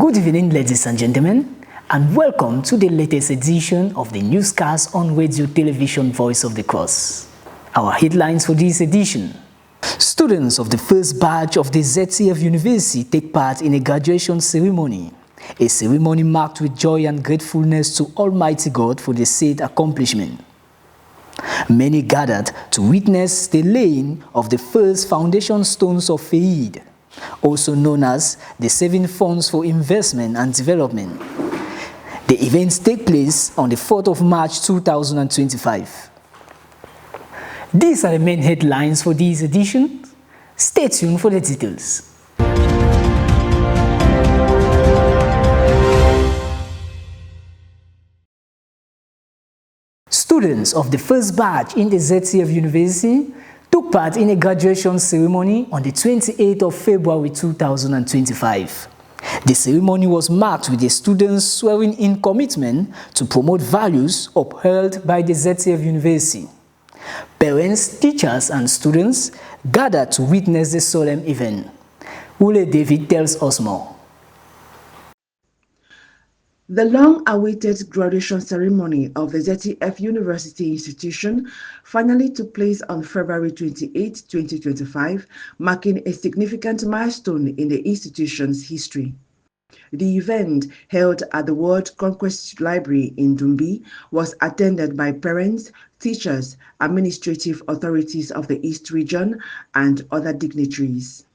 Good evening, ladies and gentlemen, and welcome to the latest edition of the newscast on Radio Television Voice of the Cross. Our headlines for this edition. Students of the first batch of the ZTF University take part in a graduation ceremony. A ceremony marked with joy and gratefulness to Almighty God for the said accomplishment. Many gathered to witness the laying of the first foundation stones of FAID, also known as the Saving Funds for Investment and Development. The events take place on the 4th of March 2025. These are the main headlines for this edition. Stay tuned for the details. Students of the first batch in the ZTF University took part in a graduation ceremony on the 28th of February 2025. The ceremony was marked with the students swearing in commitment to promote values upheld by the ZTF University. Parents, teachers, and students gathered to witness the solemn event. Ule David tells us more. The long-awaited graduation ceremony of the ZTF University Institution finally took place on February 28, 2025, marking a significant milestone in the institution's history. The event, held at the World Conquest Library in Dumbi, was attended by parents, teachers, administrative authorities of the East Region, and other dignitaries.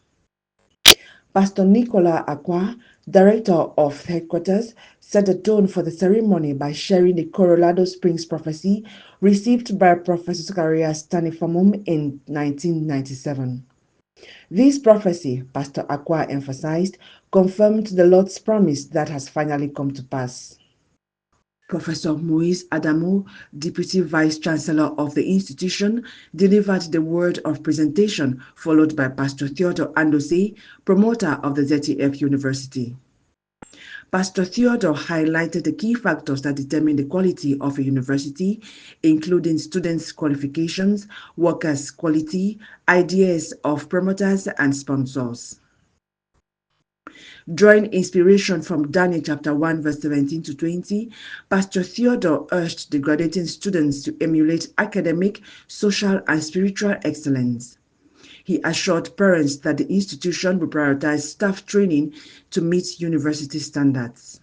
Pastor Nicola Akwa, Director of Headquarters, set the tone for the ceremony by sharing the Colorado Springs prophecy received by Professor Zacharias Tanifamum in 1997. This prophecy, Pastor Akwa emphasized, confirmed the Lord's promise that has finally come to pass. Professor Moise Adamo, Deputy Vice Chancellor of the institution, delivered the word of presentation, followed by Pastor Theodore Andose, promoter of the ZTF University. Pastor Theodore highlighted the key factors that determine the quality of a university, including students' qualifications, workers' quality, ideas of promoters and sponsors. Drawing inspiration from Daniel chapter 1 verse 17 to 20, Pastor Theodore urged the graduating students to emulate academic, social, and spiritual excellence. He assured parents that the institution will prioritize staff training to meet university standards.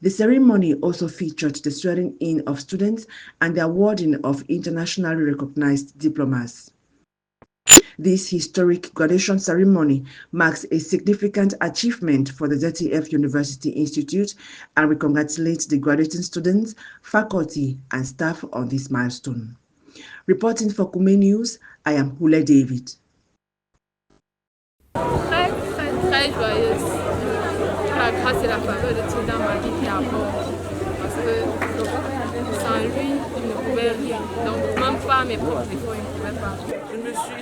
The ceremony also featured the swearing in of students and the awarding of internationally recognized diplomas. This historic graduation ceremony marks a significant achievement for the ZTF University Institute, and we congratulate the graduating students, faculty, and staff on this milestone. Reporting for Kume News, I am Hule David. Très joyeuse. La grâce et la faveur de Dieu dans ma vie qui aborde. Parce que sans lui, je ne pouvais rien. Donc même pas mes propres efforts, je ne pouvais pas.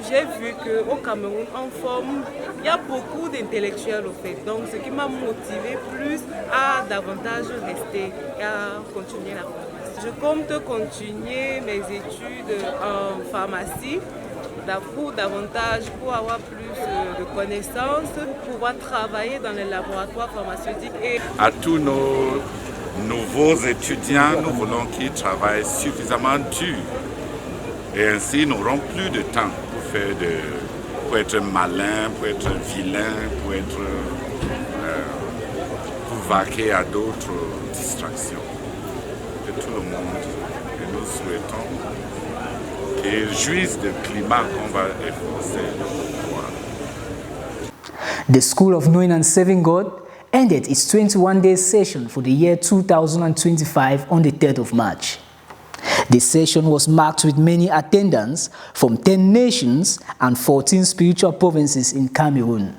J'ai vu qu'au Cameroun, en forme, il y a beaucoup d'intellectuels au fait. Donc ce qui m'a motivé plus à davantage rester et à continuer la formation. Je compte continuer mes études en pharmacie pour avoir plus de connaissances, pour pouvoir travailler dans les laboratoires pharmaceutiques. À tous nos nouveaux étudiants, nous voulons qu'ils travaillent suffisamment dur. Et ainsi, nous n'aurons plus de temps pour être malin, pour être vilain, pour vaquer à d'autres distractions. De tout le monde, et nous souhaitons qu'ils jouissent du climat qu'on va efforcer de pouvoir. The School of Knowing and Serving God ended its 21-day session for the year 2025 on the 3rd of March. The session was marked with many attendants from 10 nations and 14 spiritual provinces in Cameroon.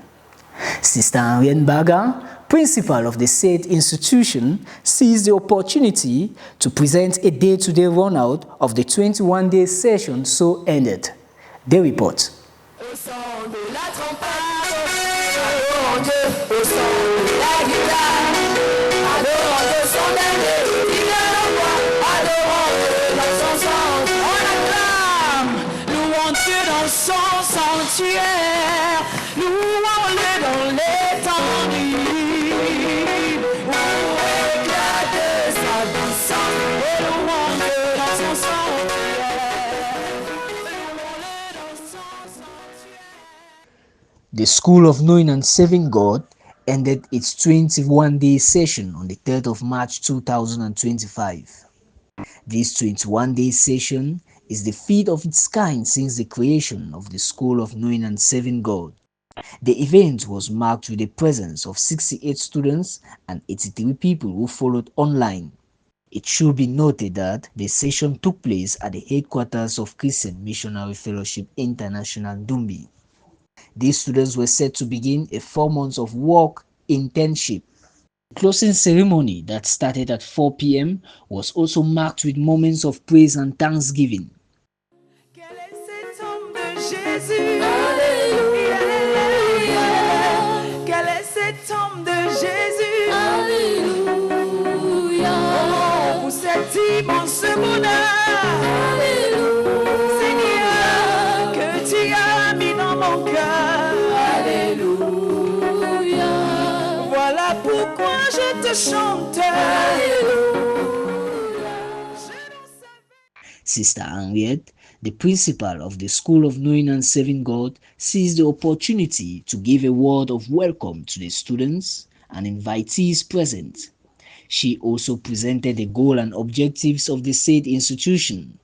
Sister Henriette Baga, principal of the said institution, seized the opportunity to present a day-to-day run-out of the 21-day session so ended. They report. Sanctuaire, nous allons dans l'étendue. The School of Knowing and Serving God ended its 21-day session on the 3rd of March 2025. This 21-day session is the fifth of its kind since the creation of the School of Knowing and Serving God. The event was marked with the presence of 68 students and 83 people who followed online. It should be noted that the session took place at the headquarters of Christian Missionary Fellowship International, Dumbi. These students were set to begin a 4 months of work internship. The closing ceremony that started at 4 p.m. was also marked with moments of praise and thanksgiving. Quel est cet homme de Jésus? Alléluia. Quel est cet homme de Jésus? Alléluia. Oh, pour cet immense bonheur. Alléluia. Seigneur, que tu as mis dans mon cœur. Alléluia. Voilà pourquoi je te chante. Sister Henriette, the principal of the School of Knowing and Serving God, seized the opportunity to give a word of welcome to the students and invitees present. She also presented the goal and objectives of the said institution.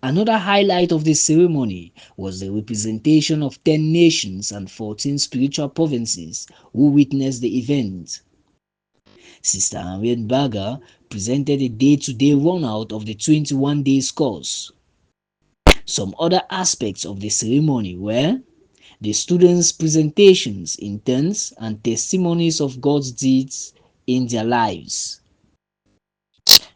Another highlight of the ceremony was the representation of 10 nations and 14 spiritual provinces who witnessed the event. Sister Henriette Baga presented a day-to-day run-out of the 21 days course. Some other aspects of the ceremony were the students' presentations in turns and testimonies of God's deeds in their lives.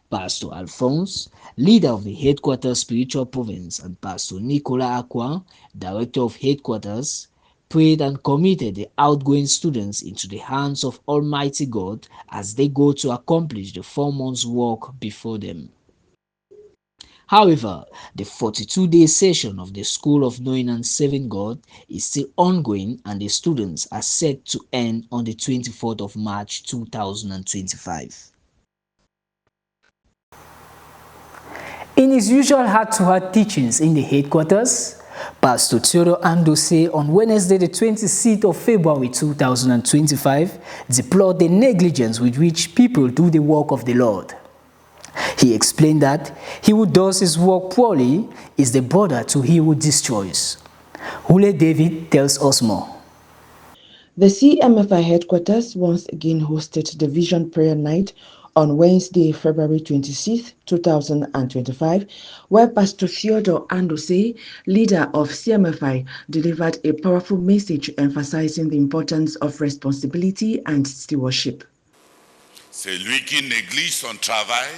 Pastor Alphonse, leader of the Headquarters Spiritual Province, and Pastor Nicolas Aqua, director of Headquarters, prayed and committed the outgoing students into the hands of Almighty God as they go to accomplish the 4 months' work before them. However, the 42-day session of the School of Knowing and Serving God is still ongoing and the students are set to end on the 24th of March 2025. In his usual heart-to-heart teachings in the headquarters, Pastor Theodore Andose on Wednesday the 26th of February 2025 deplored the negligence with which people do the work of the Lord. He explained that he who does his work poorly is the brother to he who destroys. Hule David tells us more. The CMFI headquarters once again hosted the Vision Prayer Night on Wednesday, February 26, 2025, where Pastor Theodore Andose, leader of CMFI, delivered a powerful message emphasizing the importance of responsibility and stewardship. Celui qui néglige son travail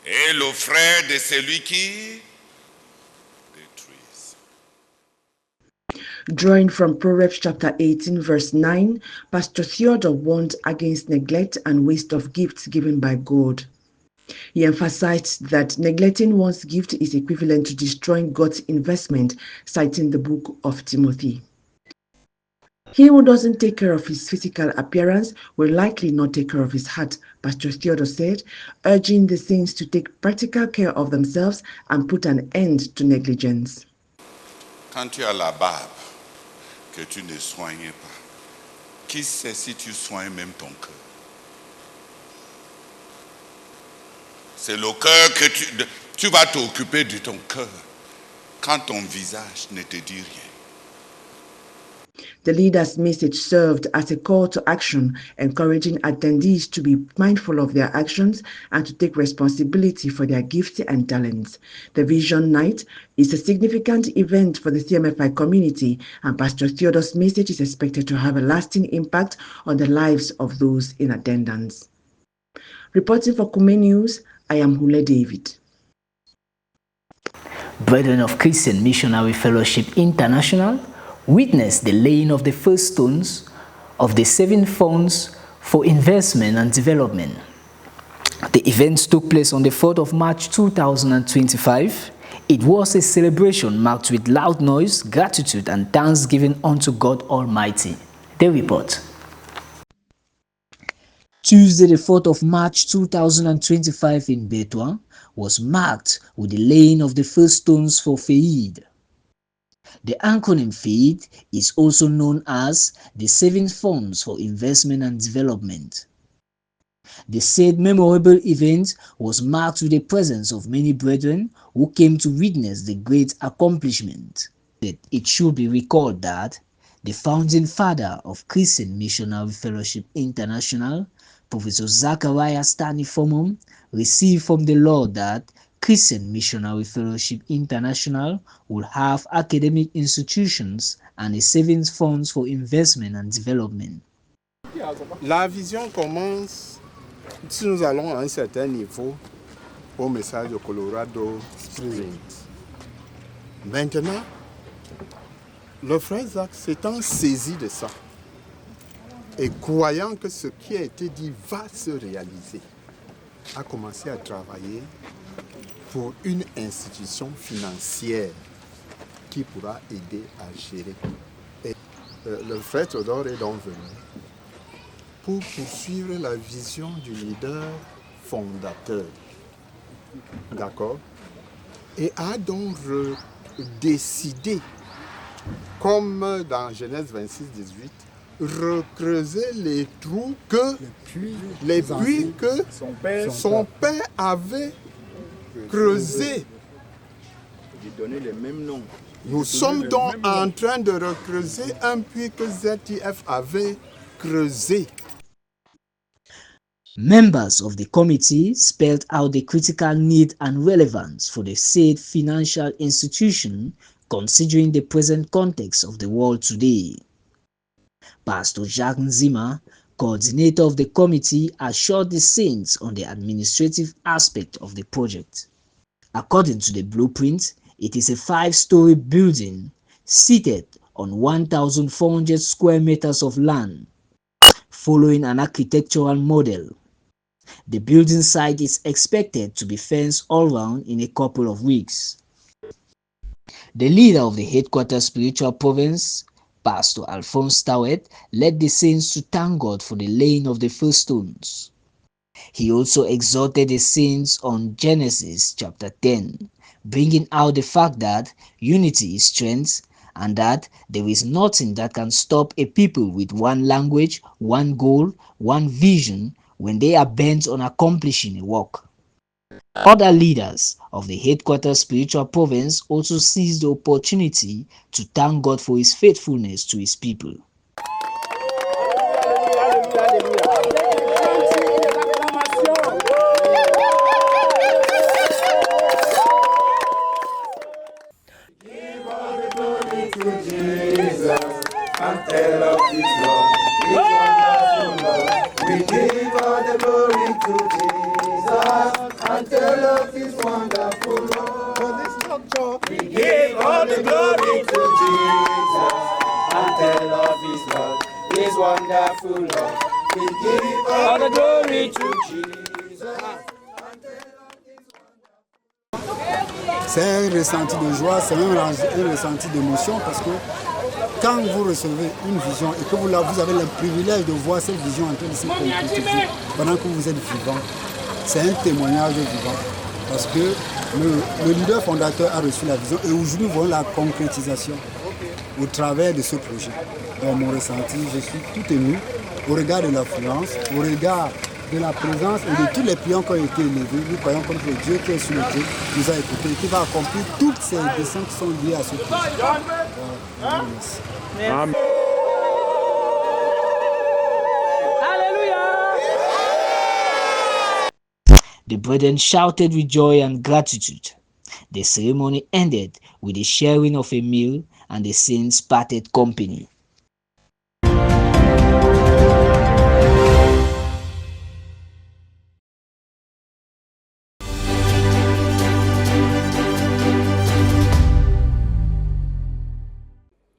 est le frère de celui qui détruit. Drawing from Proverbs chapter 18, verse 9, Pastor Theodore warned against neglect and waste of gifts given by God. He emphasized that neglecting one's gift is equivalent to destroying God's investment, citing the book of Timothy. He who doesn't take care of his physical appearance will likely not take care of his heart, Pastor Theodore said, urging the saints to take practical care of themselves and put an end to negligence. Quand tu as la barbe que tu ne soignes pas, qui sait si tu soignes même ton cœur? C'est le cœur que tu vas t'occuper de ton cœur quand ton visage ne te dit rien. The leader's message served as a call to action, encouraging attendees to be mindful of their actions and to take responsibility for their gifts and talents. The Vision Night is a significant event for the CMFI community, and Pastor Theodore's message is expected to have a lasting impact on the lives of those in attendance. Reporting for Kume News, I am Hule David. Brethren of Christian Missionary Fellowship International witnessed the laying of the first stones of the 7 funds for investment and development. The event took place on the 4th of March 2025. It was a celebration marked with loud noise, gratitude, and thanksgiving unto God Almighty. The report. Tuesday, the 4th of March 2025 in Betwa was marked with the laying of the first stones for Feid. The acronym FAID is also known as the Savings Funds for Investment and Development. The said memorable event was marked with the presence of many brethren who came to witness the great accomplishment. It should be recalled that the founding father of Christian Missionary Fellowship International, Professor Zachariah Stanley Formum, received from the Lord that Christian Missionary Fellowship International will have academic institutions and a savings funds for investment and development. La vision commence si nous allons à un certain niveau au message de Colorado Springs. Maintenant, le frère Zach s'étant saisi de ça et croyant que ce qui a été dit va se réaliser, a commencé à travailler pour une institution financière qui pourra aider à gérer. Et le frère Théodore est donc venu pour poursuivre la vision du leader fondateur. D'accord? Et a donc décidé, comme dans Genèse 26, 18, recreuser les trous que les puits que son père avait creusés. Nous sommes donc en train de recreuser un puits que ZTF avait creusé. Members of the committee spelled out the critical need and relevance for the said financial institution considering the present context of the world today. Pastor Jacques Nzima, coordinator of the committee, assured the saints on the administrative aspect of the project. According to the blueprint, it is a 5-story building seated on 1,400 square meters of land, following an architectural model. The building site is expected to be fenced all round in a couple of weeks. The leader of the headquarters spiritual province, Pastor Alphonse Tawet, led the saints to thank God for the laying of the first stones. He also exhorted the saints on Genesis chapter 10, bringing out the fact that unity is strength and that there is nothing that can stop a people with one language, one goal, one vision when they are bent on accomplishing a work. Other leaders of the headquarters spiritual province also seized the opportunity to thank God for his faithfulness to his people. C'est un ressenti de joie, c'est même un ressenti d'émotion parce que quand vous recevez une vision et que vous avez le privilège de voir cette vision en train de se concrétiser pendant que vous êtes vivant, c'est un témoignage vivant parce que le leader fondateur a reçu la vision et aujourd'hui nous voyons la concrétisation au travers de ce projet. Dans mon ressenti, je suis tout ému au regard de l'affluence, au regard de la présence et de tous les prières qui ont été élevés. Nous croyons comme que Dieu qui est sur le Dieu nous a écoutés et qui va accomplir toutes ces desseins qui sont liées à ce projet. Amen. The brethren shouted with joy and gratitude. The ceremony ended with the sharing of a meal and the saints parted company.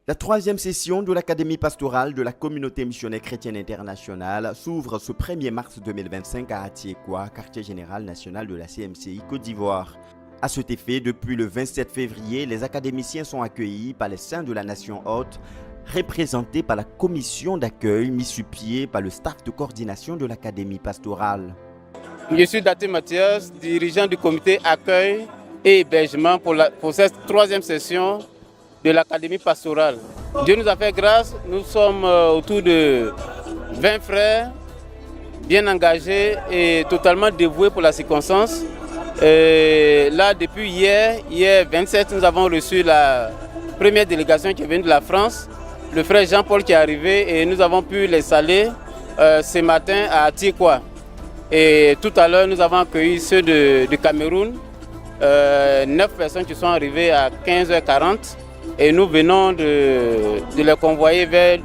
La troisième session de l'Académie pastorale de la Communauté missionnaire chrétienne internationale s'ouvre ce 1er mars 2025 à Atiekwa, quartier général national de la CMCI Côte d'Ivoire. À cet effet, depuis le 27 février, les académiciens sont accueillis par les saints de la nation hôte, représentés par la commission d'accueil mise sur pied par le staff de coordination de l'Académie pastorale. Je suis Daté Mathias, dirigeant du comité accueil et hébergement pour cette troisième session de l'académie pastorale. Dieu nous a fait grâce, nous sommes autour de 20 frères, bien engagés et totalement dévoués pour la circonstance. Et là, depuis hier 27, nous avons reçu la première délégation qui est venue de la France, le frère Jean-Paul qui est arrivé et nous avons pu les saluer ce matin à Tikwa. Et tout à l'heure, nous avons accueilli ceux du Cameroun, 9 personnes qui sont arrivées à 15h40 et nous venons de les convoyer vers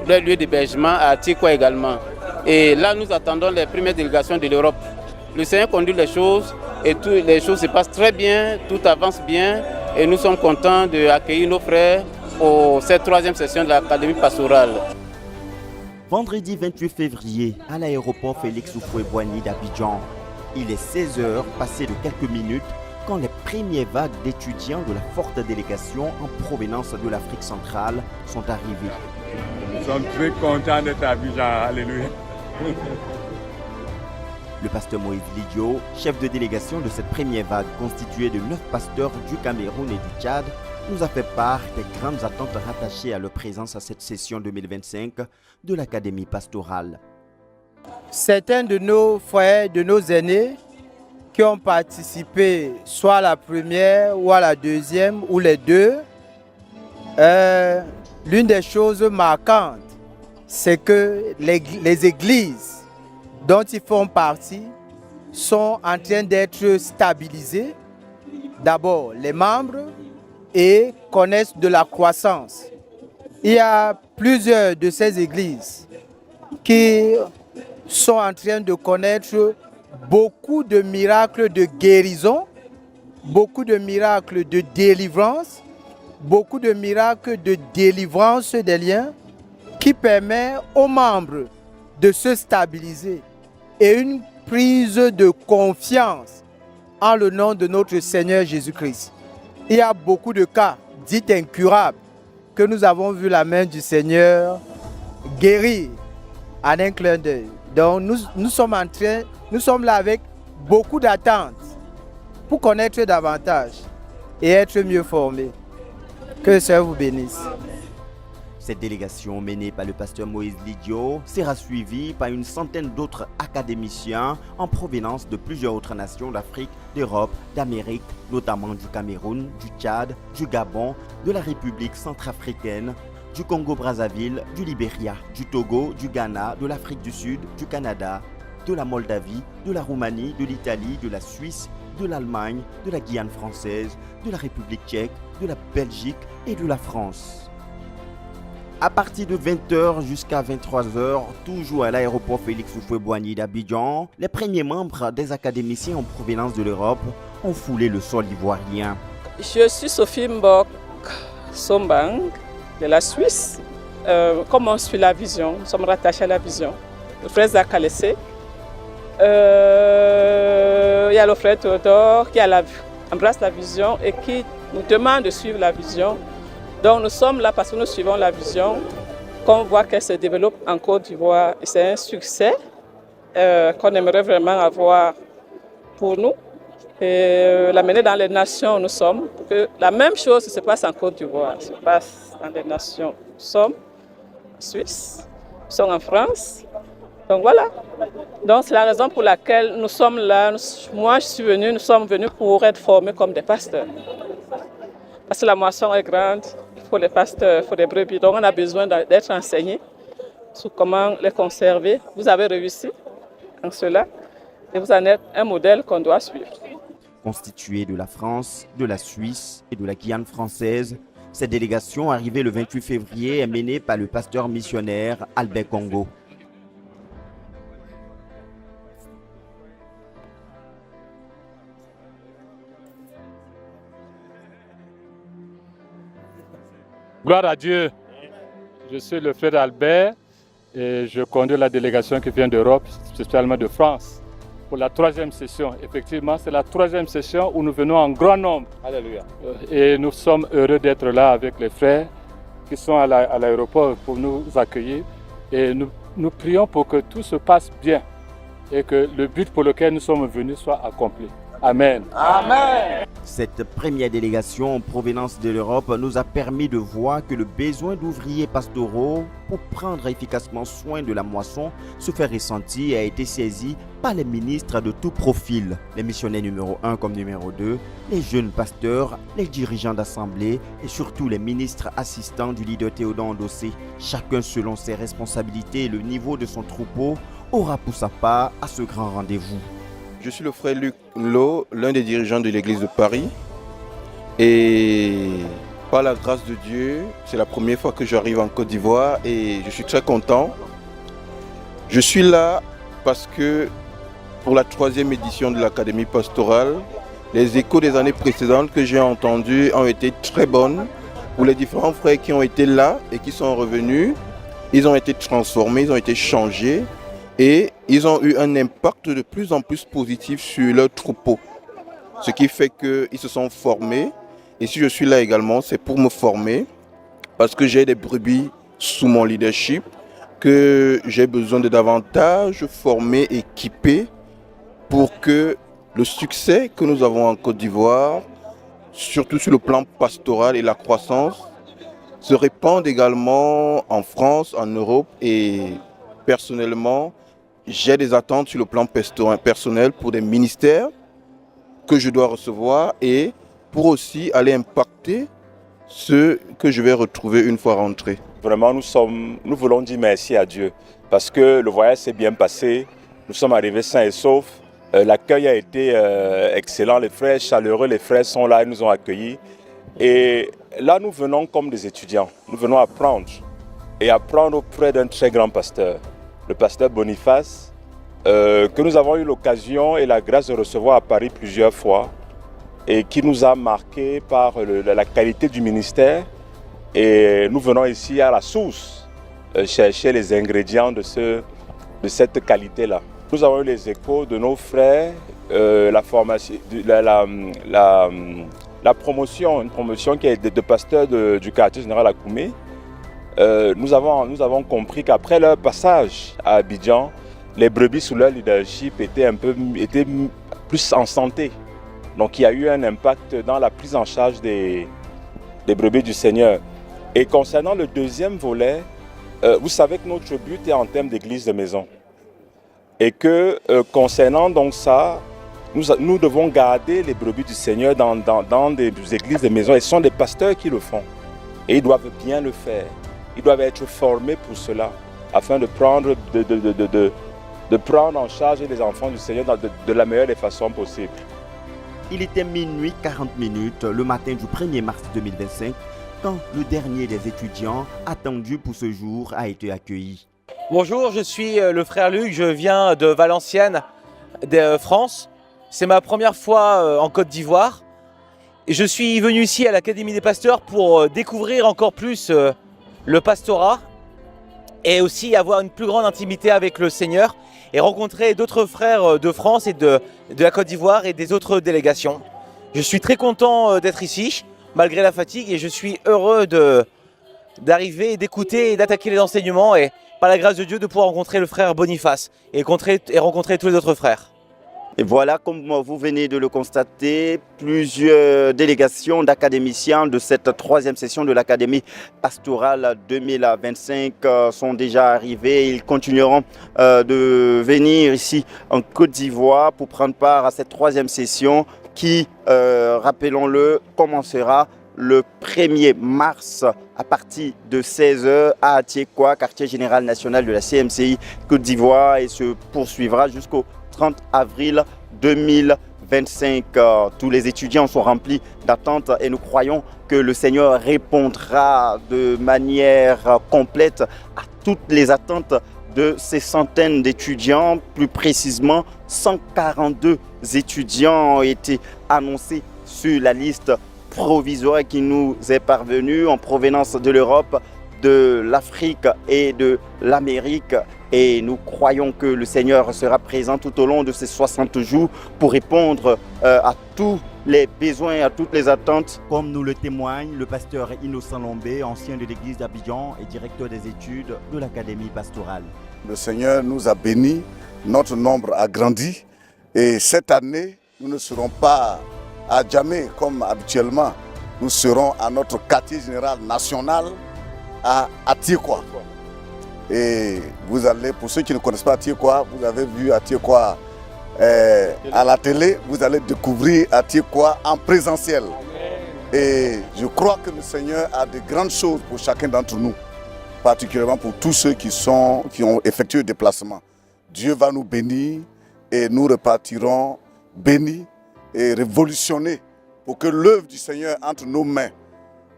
leur lieu d'hébergement à Tikwa également. Et là, nous attendons les premières délégations de l'Europe. Le Seigneur conduit les choses et les choses se passent très bien, tout avance bien et nous sommes contents d'accueillir nos frères pour cette 3e session de l'Académie pastorale. Vendredi 28 février, à l'aéroport Félix Houphouët-Boigny d'Abidjan, il est 16h, passé de quelques minutes, quand les premières vagues d'étudiants de la forte délégation en provenance de l'Afrique centrale sont arrivés. Nous sommes très contents d'être à Abidjan, alléluia. Le pasteur Moïse Lidio, chef de délégation de cette première vague constituée de 9 pasteurs du Cameroun et du Tchad, nous a fait part des grandes attentes rattachées à leur présence à cette session 2025 de l'Académie pastorale. Certains de nos frères, de nos aînés qui ont participé soit à la première ou à la deuxième ou les deux, l'une des choses marquantes, c'est que les églises dont ils font partie sont en train d'être stabilisées. D'abord, les membres et connaissent de la croissance. Il y a plusieurs de ces églises qui sont en train de connaître beaucoup de miracles de guérison, beaucoup de miracles de délivrance, beaucoup de miracles de délivrance des liens qui permettent aux membres de se stabiliser et une prise de confiance en le nom de notre Seigneur Jésus-Christ. Il y a beaucoup de cas dits incurables que nous avons vu la main du Seigneur guérir en un clin d'œil. Donc nous sommes là avec beaucoup d'attentes pour connaître davantage et être mieux formés. Que le Seigneur vous bénisse. Cette délégation menée par le pasteur Moïse Lidio sera suivie par une centaine d'autres académiciens en provenance de plusieurs autres nations d'Afrique, d'Europe, d'Amérique, notamment du Cameroun, du Tchad, du Gabon, de la République centrafricaine, du Congo-Brazzaville, du Libéria, du Togo, du Ghana, de l'Afrique du Sud, du Canada, de la Moldavie, de la Roumanie, de l'Italie, de la Suisse, de l'Allemagne, de la Guyane française, de la République tchèque, de la Belgique et de la France. À partir de 20h jusqu'à 23h, toujours à l'aéroport Félix Houphouët-Boigny d'Abidjan, les premiers membres des académiciens en provenance de l'Europe ont foulé le sol ivoirien. Je suis Sophie Mbok Sombang de la Suisse. Comme on suit la vision, nous sommes rattachés à la vision. Le frère Zakalessé, il y a le frère Théodore qui embrasse la vision et qui nous demande de suivre la vision. Donc nous sommes là parce que nous suivons la vision, qu'on voit qu'elle se développe en Côte d'Ivoire. Et c'est un succès qu'on aimerait vraiment avoir pour nous et l'amener dans les nations où nous sommes. Que la même chose se passe en Côte d'Ivoire, se passe dans les nations. Nous sommes en Suisse, nous sommes en France. Donc voilà. Donc c'est la raison pour laquelle nous sommes là. Moi je suis venue, nous sommes venus pour être formés comme des pasteurs. Parce que la moisson est grande, il faut les pasteurs, il faut des brebis. Donc on a besoin d'être enseignés sur comment les conserver. Vous avez réussi en cela et vous en êtes un modèle qu'on doit suivre. Constituée de la France, de la Suisse et de la Guyane française, cette délégation arrivée le 28 février est menée par le pasteur missionnaire Albert Congo. Gloire à Dieu. Je suis le frère Albert et je conduis la délégation qui vient d'Europe, spécialement de France, pour la 3e session. Effectivement, c'est la 3e session où nous venons en grand nombre. Alléluia. Et nous sommes heureux d'être là avec les frères qui sont à l'aéroport pour nous accueillir. Et nous prions pour que tout se passe bien et que le but pour lequel nous sommes venus soit accompli. Amen. Amen. Cette première délégation en provenance de l'Europe nous a permis de voir que le besoin d'ouvriers pastoraux pour prendre efficacement soin de la moisson se fait ressentir et a été saisi par les ministres de tout profil, les missionnaires numéro 1 comme numéro 2, les jeunes pasteurs, les dirigeants d'assemblée et surtout les ministres assistants du leader Théodore Ndossé. Chacun selon ses responsabilités et le niveau de son troupeau aura pour sa part à ce grand rendez-vous. Je suis le frère Luc Lo, l'un des dirigeants de l'église de Paris. Et par la grâce de Dieu, c'est la première fois que j'arrive en Côte d'Ivoire et je suis très content. Je suis là parce que pour la 3e édition de l'Académie pastorale, les échos des années précédentes que j'ai entendus ont été très bonnes. Pour les différents frères qui ont été là et qui sont revenus, ils ont été transformés, ils ont été changés. Et ils ont eu un impact de plus en plus positif sur leur troupeau. Ce qui fait qu'ils se sont formés. Et si je suis là également, c'est pour me former. Parce que j'ai des brebis sous mon leadership que j'ai besoin de davantage former, équiper pour que le succès que nous avons en Côte d'Ivoire, surtout sur le plan pastoral et la croissance, se répande également en France, en Europe et personnellement, j'ai des attentes sur le plan personnel pour des ministères que je dois recevoir et pour aussi aller impacter ceux que je vais retrouver une fois rentré. Vraiment, nous voulons dire merci à Dieu parce que le voyage s'est bien passé. Nous sommes arrivés sains et saufs. L'accueil a été excellent. Les frères chaleureux, les frères sont là, ils nous ont accueillis. Et là, nous venons comme des étudiants. Nous venons apprendre et apprendre auprès d'un très grand pasteur. Le pasteur Boniface, que nous avons eu l'occasion et la grâce de recevoir à Paris plusieurs fois et qui nous a marqué par la qualité du ministère. Et nous venons ici à la source chercher les ingrédients de cette qualité-là. Nous avons eu les échos de nos frères, la promotion, une promotion qui est de pasteur du quartier général à Koumé. Nous avons compris qu'après leur passage à Abidjan, les brebis sous leur leadership étaient plus en santé. Donc il y a eu un impact dans la prise en charge des brebis du Seigneur. Et concernant le deuxième volet, vous savez que notre but est en termes d'église de maison. Et que concernant donc ça, nous devons garder les brebis du Seigneur dans des églises de maison. Et ce sont des pasteurs qui le font. Et ils doivent bien le faire. Ils doivent être formés pour cela, afin de prendre en charge les enfants du Seigneur de la meilleure des façons possibles. Il était minuit 40 minutes le matin du 1er mars 2025 quand le dernier des étudiants attendu pour ce jour a été accueilli. Bonjour, je suis le frère Luc, je viens de Valenciennes, de France. C'est ma première fois en Côte d'Ivoire. Je suis venu ici à l'Académie des pasteurs pour découvrir encore plus le pastorat et aussi avoir une plus grande intimité avec le Seigneur et rencontrer d'autres frères de France et de la Côte d'Ivoire et des autres délégations. Je suis très content d'être ici, malgré la fatigue, et je suis heureux d'arriver, d'écouter et d'attaquer les enseignements et par la grâce de Dieu de pouvoir rencontrer le frère Boniface et rencontrer tous les autres frères. Et voilà, comme vous venez de le constater, plusieurs délégations d'académiciens de cette 3e session de l'Académie pastorale 2025 sont déjà arrivés. Ils continueront de venir ici en Côte d'Ivoire pour prendre part à cette 3e session qui, rappelons-le, commencera le 1er mars à partir de 16h à Atiekwa, quartier général national de la CMCI Côte d'Ivoire, et se poursuivra jusqu'au 30 avril 2025. Tous les étudiants sont remplis d'attentes et nous croyons que le Seigneur répondra de manière complète à toutes les attentes de ces centaines d'étudiants. Plus précisément, 142 étudiants ont été annoncés sur la liste provisoire qui nous est parvenue en provenance de l'Europe, de l'Afrique et de l'Amérique. Et nous croyons que le Seigneur sera présent tout au long de ces 60 jours pour répondre à tous les besoins, à toutes les attentes. Comme nous le témoigne le pasteur Innocent Lombé, ancien de l'église d'Abidjan et directeur des études de l'Académie pastorale. Le Seigneur nous a bénis, notre nombre a grandi et cette année, nous ne serons pas à Djamé comme habituellement. Nous serons à notre quartier général national à Atiekwa. Et vous allez, pour ceux qui ne connaissent pas Atiekwa, vous avez vu Atiekwa à la télé, vous allez découvrir Atiekwa en présentiel. Et je crois que le Seigneur a de grandes choses pour chacun d'entre nous, particulièrement pour tous ceux qui ont effectué le déplacement. Dieu va nous bénir et nous repartirons bénis et révolutionnés pour que l'œuvre du Seigneur entre nos mains,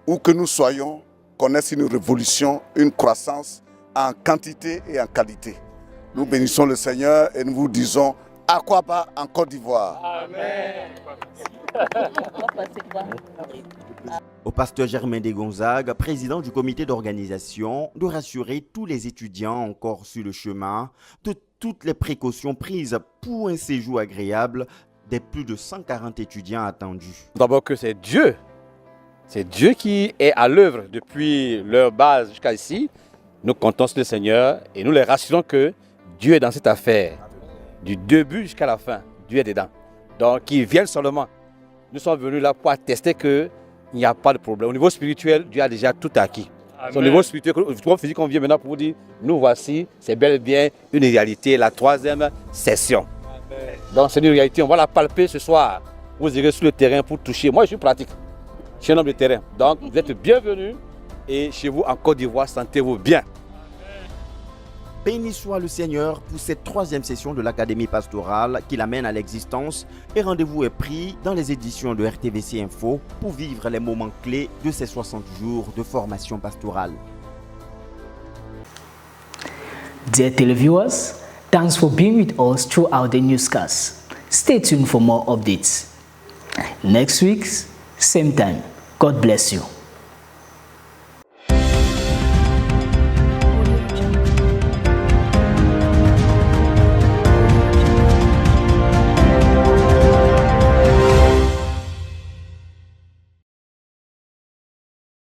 où que nous soyons, connaisse une révolution, une croissance en quantité et en qualité. Nous bénissons le Seigneur et nous vous disons Akwaba en Côte d'Ivoire. Amen. Au pasteur Germain de Gonzague, président du comité d'organisation, de rassurer tous les étudiants encore sur le chemin de toutes les précautions prises pour un séjour agréable des plus de 140 étudiants attendus. D'abord que c'est Dieu qui est à l'œuvre depuis leur base jusqu'à ici. Nous comptons sur le Seigneur et nous les rassurons que Dieu est dans cette affaire. Du début jusqu'à la fin, Dieu est dedans. Donc qu'ils viennent seulement. Nous sommes venus là pour attester qu'il n'y a pas de problème. Au niveau spirituel, Dieu a déjà tout acquis. Au niveau spirituel, au niveau physique, on vient maintenant pour vous dire, nous voici, c'est bel et bien une réalité, la 3e session. Amen. Donc c'est une réalité, on va la palper ce soir. Vous irez sur le terrain pour toucher. Moi je suis pratique, je suis un homme de terrain. Donc vous êtes bienvenus et chez vous en Côte d'Ivoire, sentez-vous bien. Béni soit le Seigneur pour cette 3e session de l'Académie pastorale qui l'amène à l'existence et rendez-vous est pris dans les éditions de RTVC Info pour vivre les moments clés de ces 60 jours de formation pastorale. Dear televiewers, thanks for being with us throughout the newscast. Stay tuned for more updates. Next week, same time. God bless you.